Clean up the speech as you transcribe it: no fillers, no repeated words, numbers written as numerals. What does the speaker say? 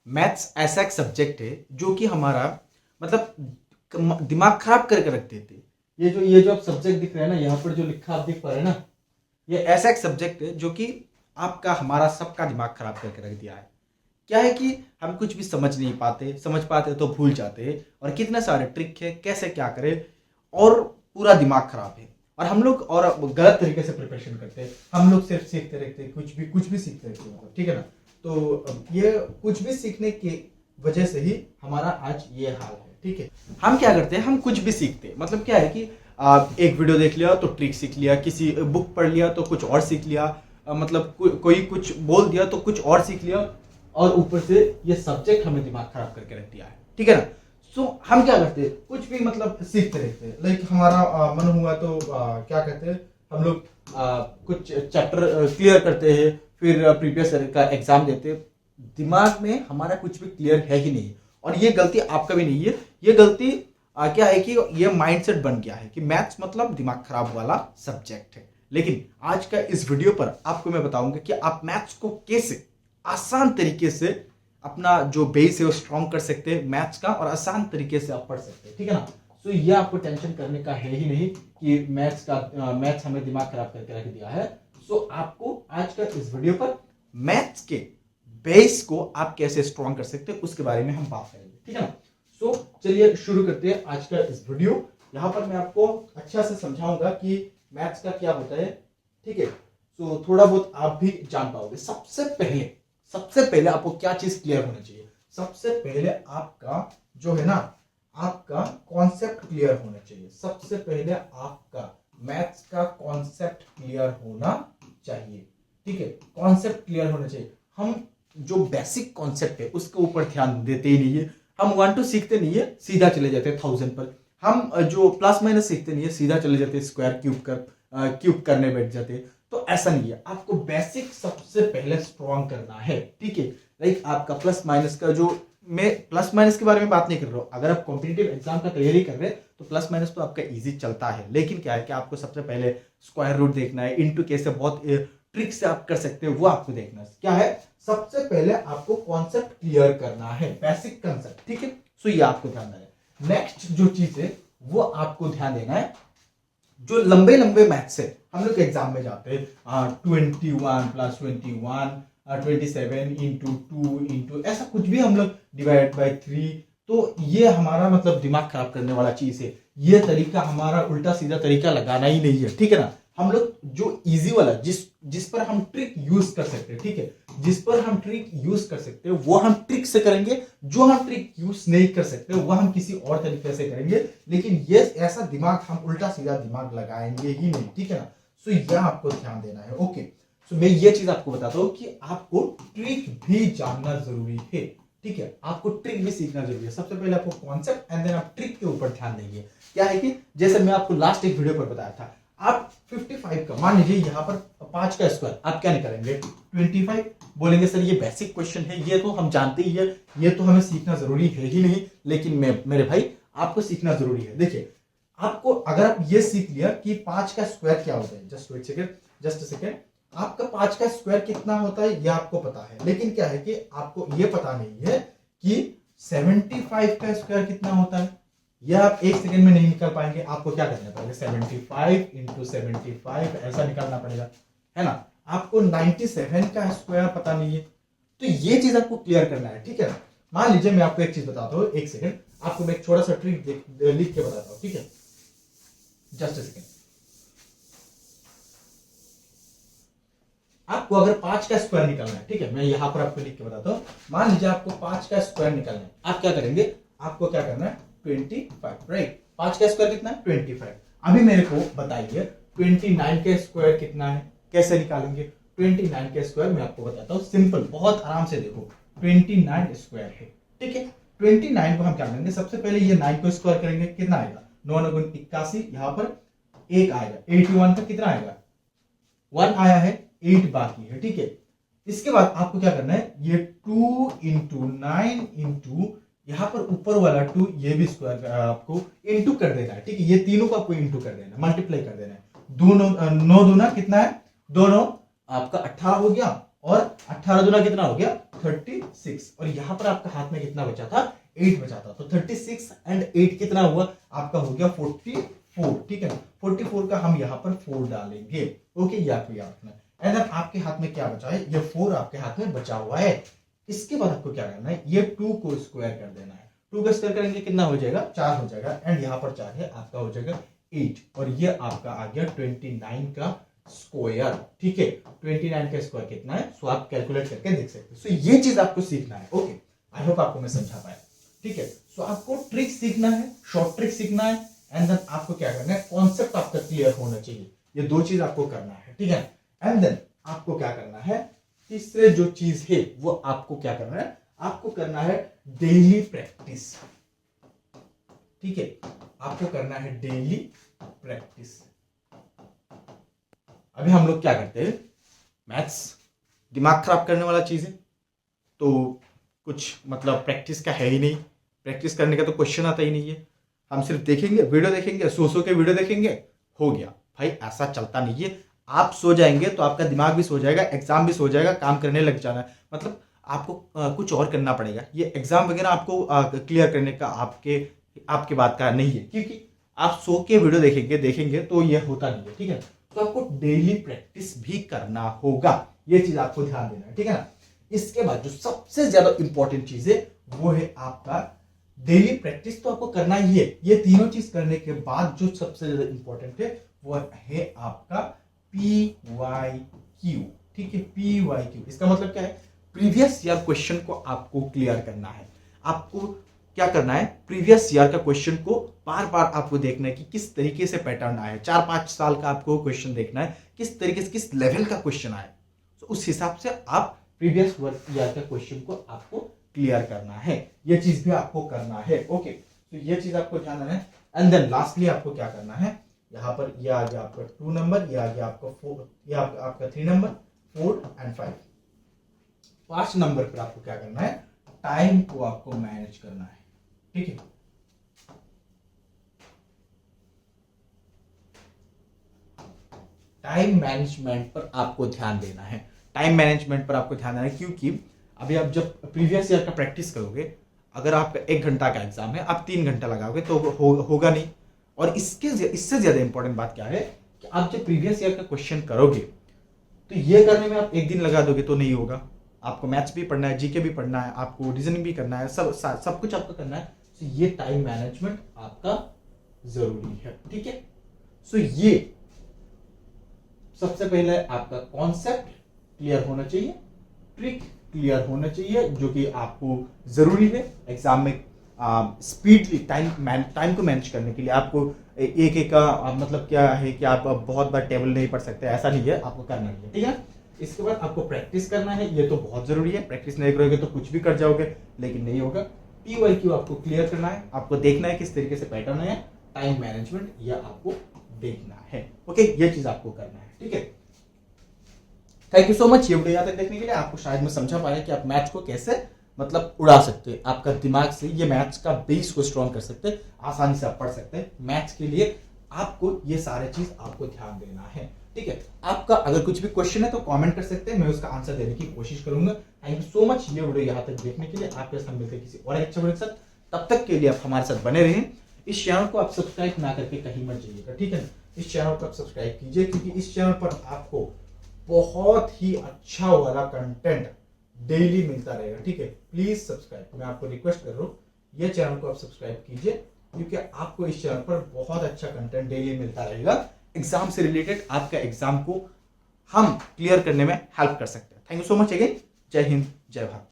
Maths ऐसा एक subject है जो कि हमारा मतलब दिमाग खराब करके रख देते। ये जो आप सब्जेक्ट दिख रहे हैं ना, यहाँ पर जो लिखा आप देख पा रहे हैं ना, ये ऐसा एक सब्जेक्ट है जो कि आपका हमारा सबका दिमाग खराब करके रख दिया है। क्या है कि हम कुछ भी समझ नहीं पाते, समझ पाते तो भूल जाते हैं, और कितने सारे ट्रिक है कैसे क्या करें, और पूरा दिमाग खराब है। और हम लोग और गलत तरीके से प्रिपरेशन करते हैं। हम लोग सिर्फ सीखते रहते हैं, कुछ भी सीखते रहते हैं, ठीक है ना। तो ये कुछ भी सीखने की वजह से ही हमारा आज ये हाल है, ठीक है। हम क्या करते हैं, हम कुछ भी सीखते हैं, मतलब क्या है कि एक वीडियो देख लिया तो ट्रिक सीख लिया, किसी बुक पढ़ लिया तो कुछ और सीख लिया, मतलब कोई कुछ बोल दिया तो कुछ और सीख लिया, और ऊपर से ये सब्जेक्ट हमें दिमाग खराब करके रख दिया है, ठीक है ना। सो हम क्या करते हैं, कुछ भी मतलब सीखते रहते हैं। लाइक हमारा मन हुआ तो क्या कहते हैं, हम लोग कुछ चैप्टर क्लियर करते हैं, फिर प्रीवियस ईयर का एग्जाम देते हैं। दिमाग में हमारा कुछ भी क्लियर है ही नहीं, और ये गलती आपका भी नहीं है। ये गलती क्या है कि ये माइंडसेट बन गया है कि मैथ्स मतलब दिमाग खराब वाला सब्जेक्ट है। लेकिन आज का इस वीडियो पर आपको मैं बताऊंगा कि आप मैथ्स को कैसे आसान तरीके से अपना जो बेस है वो स्ट्रॉन्ग कर सकते हैं मैथ्स का, और आसान तरीके से आप पढ़ सकते हैं, ठीक है ना। सो ये आपको टेंशन करने का है ही नहीं कि मैथ्स हमें दिमाग खराब करके रख दिया है। सो आपको आज का इस वीडियो पर मैथ्स के बेस को आप कैसे स्ट्रॉन्ग कर सकते हैं उसके बारे में हम बात करेंगे, ठीक है ना। सो चलिए शुरू करते हैं आज का इस वीडियो। यहाँ पर मैं आपको अच्छा से समझाऊंगा कि मैथ्स का क्या होता है, ठीक है। सो थोड़ा बहुत आप भी जान पाओगे। सबसे पहले आपको क्या चीज क्लियर होना चाहिए, सबसे पहले आपका जो है ना, आपका कॉन्सेप्ट क्लियर होना चाहिए। सबसे पहले आपका मैथ्स का कॉन्सेप्ट क्लियर होना चाहिए, ठीक है। कॉन्सेप्ट क्लियर होना चाहिए। हम जो बेसिक कॉन्सेप्ट है उसके ऊपर ध्यान देते ही नहीं है। हम 1 2 सीखते नहीं है, सीधा चले जाते हैं 1000 पर। हम जो प्लस माइनस सीखते नहीं है, सीधा चले जाते हैं स्क्वायर क्यूब करने बैठ जाते हैं। तो ऐसा नहीं है, आपको बेसिक सबसे पहले स्ट्रॉन्ग करना है, ठीक है। लाइक आपका प्लस माइनस का जो, मैं प्लस माइनस के बारे में बात नहीं कर रहा हूं। अगर आप कॉम्पिटिटिव एग्जाम का तैयारी कर रहे हैं तो प्लस माइनस तो आपका इजी चलता है, लेकिन क्या है कि आपको सबसे पहले स्क्वायर रूट देखना है, इनटू कैसे बहुत ट्रिक से आप कर सकते हो वो आपको देखना है। क्या है, सबसे पहले आपको कॉन्सेप्ट क्लियर करना है, बेसिक कॉन्सेप्ट, ठीक है। सो ये आपको ध्यान देना है। नेक्स्ट जो चीज है वो आपको ध्यान देना है, जो लंबे लंबे मैथ्स है, हम लोग एग्जाम में जाते हैं 21 प्लस 21 27 इंटू 2 इंटू ऐसा कुछ भी हम लोग डिवाइड बाई 3। तो ये हमारा मतलब दिमाग खराब करने वाला चीज है। ये तरीका हमारा उल्टा सीधा तरीका लगाना ही नहीं है, ठीक है ना। हम लोग जो इजी वाला, जिस पर हम ट्रिक यूज कर सकते हैं, ठीक है, जिस पर हम ट्रिक यूज कर सकते हैं वो हम ट्रिक से करेंगे। जो हम ट्रिक यूज नहीं कर सकते वो हम किसी और तरीके से करेंगे, लेकिन ये ऐसा दिमाग हम उल्टा सीधा दिमाग लगाएंगे ही नहीं, ठीक है ना। सो यह आपको ध्यान देना है, ओके। सो मैं ये चीज आपको बताता हूं कि आपको ट्रिक भी जानना जरूरी है, ठीक है। आपको ट्रिक भी सीखना जरूरी है। सबसे पहले आपको कॉन्सेप्ट एंड देन आप ट्रिक के ऊपर ध्यान देंगे। क्या है कि जैसे मैं आपको लास्ट एक वीडियो पर बताया था, आप 55 का मान लीजिए, यहां पर 5 का स्क्वायर आप क्या निकालेंगे, 25। बोलेंगे सर ये बेसिक क्वेश्चन है, ये तो हम जानते ही है, ये तो हमें सीखना जरूरी है ही नहीं। लेकिन मेरे भाई आपको सीखना जरूरी है। देखिए, आपको अगर आप ये सीख लिया कि 5 का स्क्वायर क्या होता है, जस्ट सेकेंड, आपका 5 का स्क्वायर कितना होता है ये आपको पता है, लेकिन क्या है कि आपको ये पता नहीं है कि 75 का स्क्वायर कितना होता है। यह आप 1 सेकंड में नहीं निकाल पाएंगे। आपको क्या करना पड़ेगा, 75 इंटू 75 ऐसा निकालना पड़ेगा, है ना। आपको 97 का स्क्वायर पता नहीं है, तो ये चीज आपको क्लियर करना है, ठीक है ना। मान लीजिए मैं आपको एक चीज बताता हूँ, 1 सेकंड, आपको मैं एक छोटा सा ट्रिक लिख के बताता हूँ, ठीक है, जस्ट सेकंड। आपको अगर 5 का स्क्वायर निकालना है, ठीक है, मैं यहां पर आपको लिख के बताता हूं। मान लीजिए आपको 5 का स्क्वायर निकालना है, आप क्या करेंगे, आपको क्या करना है, 25, राइट। 5 का स्क्वायर कितना है, 25। अभी मेरे को बताइए 29 का स्क्वायर कितना है, कैसे निकालेंगे। 29 का स्क्वायर मैं आपको बताता हूं, सिंपल, बहुत आराम से देखो। 29 स्क्वायर है, ठीक है। 29 को हम क्या करेंगे, सबसे पहले ये 9 को स्क्वायर करेंगे, कितना आएगा, 9 9 81, यहां पर 1 आएगा, 81 का कितना आएगा, 1 आया है, 8 बाकी है, ठीक है। इसके बाद आपको क्या करना है, ये 2 इंटू 9 इंटू यहां पर ऊपर वाला 2, ये भी स्क्वायर आपको इंटू कर देना है, ठीक है। ये तीनों को आपको इंटू कर देना, मल्टीप्लाई कर देना है। 9 दूना कितना है, 2 9 आपका 18 हो गया, और 18 दूना कितना हो गया 36, और यहाँ पर आपका हाथ में कितना बचा था 8 बचा था, तो 36 एंड 8 कितना हुआ आपका हो गया 44, ठीक है ना। 44 का हम यहाँ पर 4 डालेंगे, ओके, ये आपको याद रखना है। एंड देन आपके हाथ में क्या बचा है, ये 4 आपके हाथ में बचा हुआ है। इसके बाद आपको क्या करना है, ये 2 को स्क्वायर कर देना है। 2 का स्क्वायर करेंगे कितना हो जाएगा 4 हो जाएगा, एंड यहाँ पर 4 है आपका हो जाएगा 8, और ये आपका आ गया 29 का स्क्वायर, ठीक है। 29 का स्क्वायर कितना है, सो आप कैलकुलेट करके देख सकते हैं। सो ये चीज आपको सीखना है, ओके। आई होप आपको मैं समझा पाया, ठीक है। सो आपको ट्रिक सीखना है, शॉर्ट ट्रिक सीखना है, एंड देन आपको क्या करना है, कॉन्सेप्ट आपका क्लियर होना चाहिए। ये 2 चीज आपको करना है, ठीक है। एंड देन आपको क्या करना है, तीसरे जो चीज है वो आपको क्या करना है, आपको करना है डेली प्रैक्टिस, ठीक है। आपको करना है डेली प्रैक्टिस। अभी हम लोग क्या करते हैं, मैथ्स दिमाग खराब करने वाला चीज है, तो कुछ मतलब प्रैक्टिस का है ही नहीं। प्रैक्टिस करने का तो क्वेश्चन आता ही नहीं है। हम सिर्फ देखेंगे, वीडियो देखेंगे, सो के वीडियो देखेंगे, हो गया भाई, ऐसा चलता नहीं है। आप सो जाएंगे तो आपका दिमाग भी सो जाएगा, एग्जाम भी सो जाएगा, काम करने लग जाना है। मतलब आपको कुछ और करना पड़ेगा। ये एग्जाम वगैरह आपको क्लियर करने का आपके बात का नहीं है, क्योंकि आप सो के वीडियो देखेंगे तो ये होता नहीं है, ठीक है। तो आपको डेली प्रैक्टिस भी करना होगा, ये चीज आपको ध्यान देना है, ठीक है ना। इसके बाद जो सबसे ज्यादा इंपॉर्टेंट चीज है वो है आपका डेली प्रैक्टिस, तो आपको करना ही है। ये तीनों चीज करने के बाद जो सबसे ज्यादा इंपॉर्टेंट है वो है आपका PYQ, ठीक है। PYQ इसका मतलब क्या है, प्रीवियस ईयर क्वेश्चन को आपको क्लियर करना है। आपको क्या करना है, प्रीवियस ईयर का क्वेश्चन को बार बार आपको देखना है कि किस तरीके से पैटर्न आया है। 4-5 साल का आपको क्वेश्चन देखना है, किस तरीके से, किस लेवल का क्वेश्चन आया, तो उस हिसाब से आप प्रीवियस ईयर का क्वेश्चन को आपको क्लियर करना है। ये चीज भी आपको करना है, ओके। तो ये चीज आपको ध्यान रखना है। एंड देन लास्टली आपको क्या करना है, यहाँ पर ये आ गया आपका 2 नंबर, ये आ गया आपका 4, ये आपका 3 नंबर, 4 एंड 5। 5 नंबर पर आपको क्या करना है, टाइम को आपको मैनेज करना है, ठीक है। टाइम मैनेजमेंट पर आपको ध्यान देना है। टाइम मैनेजमेंट पर आपको ध्यान देना है, क्योंकि अभी आप जब प्रीवियस ईयर का प्रैक्टिस करोगे, अगर आपका 1 घंटा का एग्जाम है, आप 3 घंटा लगाओगे तो होगा नहीं। और इससे ज्यादा इंपॉर्टेंट बात क्या है कि आप जब प्रीवियस ईयर का क्वेश्चन करोगे तो ये करने में आप 1 दिन लगा दोगे तो नहीं होगा। आपको मैथ्स भी पढ़ना है, जीके भी पढ़ना है, आपको रीजनिंग भी करना है, सब कुछ आपको करना है। तो ये टाइम मैनेजमेंट आपका जरूरी है, ठीक है। सो ये सबसे पहले आपका कॉन्सेप्ट क्लियर होना चाहिए, ट्रिक क्लियर होना चाहिए, जो कि आपको जरूरी है एग्जाम में स्पीडली टाइम को मैनेज करने के लिए। आपको एक का मतलब क्या है कि आप बहुत बार टेबल नहीं पढ़ सकते, ऐसा नहीं है, आपको करना नहीं है, ठीक है। इसके बाद आपको प्रैक्टिस करना है, ये तो बहुत जरूरी है। प्रैक्टिस नहीं करोगे तो कुछ भी कर जाओगे, लेकिन नहीं होगा। PYQ आपको क्लियर करना है, आपको देखना है किस तरीके से पैटर्न है, टाइम मैनेजमेंट यह आपको देखना है, ओके। ये चीज आपको करना है, ठीक है। थैंक यू सो मच ये वीडियो यहाँ तक देखने के लिए। आपको शायद मैं समझा पाया कि आप मैथ्स को कैसे मतलब उड़ा सकते हैं। आपका दिमाग से ये मैथ्स का बेस को स्ट्रॉन्ग कर सकते हैं, आसानी से आप पढ़ सकते हैं। मैथ्स के लिए आपको ये सारे चीज आपको ध्यान देना है, ठीक है। आपका अगर कुछ भी क्वेश्चन है तो कमेंट कर सकते हैं, मैं उसका आंसर देने की कोशिश करूंगा। थैंक यू सो मच ये वीडियो यहाँ तक देखने के लिए। आपके साथ मिलते हैं किसी और अच्छे वीडियो के साथ, तब तक के लिए आप हमारे साथ बने रहें। इस चैनल को आप सब्सक्राइब ना करके कहीं मत जाइएगा, ठीक है ना। इस चैनल को आप सब्सक्राइब कीजिए, क्योंकि इस चैनल पर आपको बहुत ही अच्छा वाला कंटेंट डेली मिलता रहेगा, ठीक है। प्लीज सब्सक्राइब, मैं आपको रिक्वेस्ट कर रहा हूँ, ये चैनल को आप सब्सक्राइब कीजिए, क्योंकि आपको इस चैनल पर बहुत अच्छा कंटेंट डेली मिलता रहेगा। एग्जाम से रिलेटेड आपका एग्जाम को हम क्लियर करने में हेल्प कर सकते हैं। Thank you so much again. जय हिंद, जय भारत।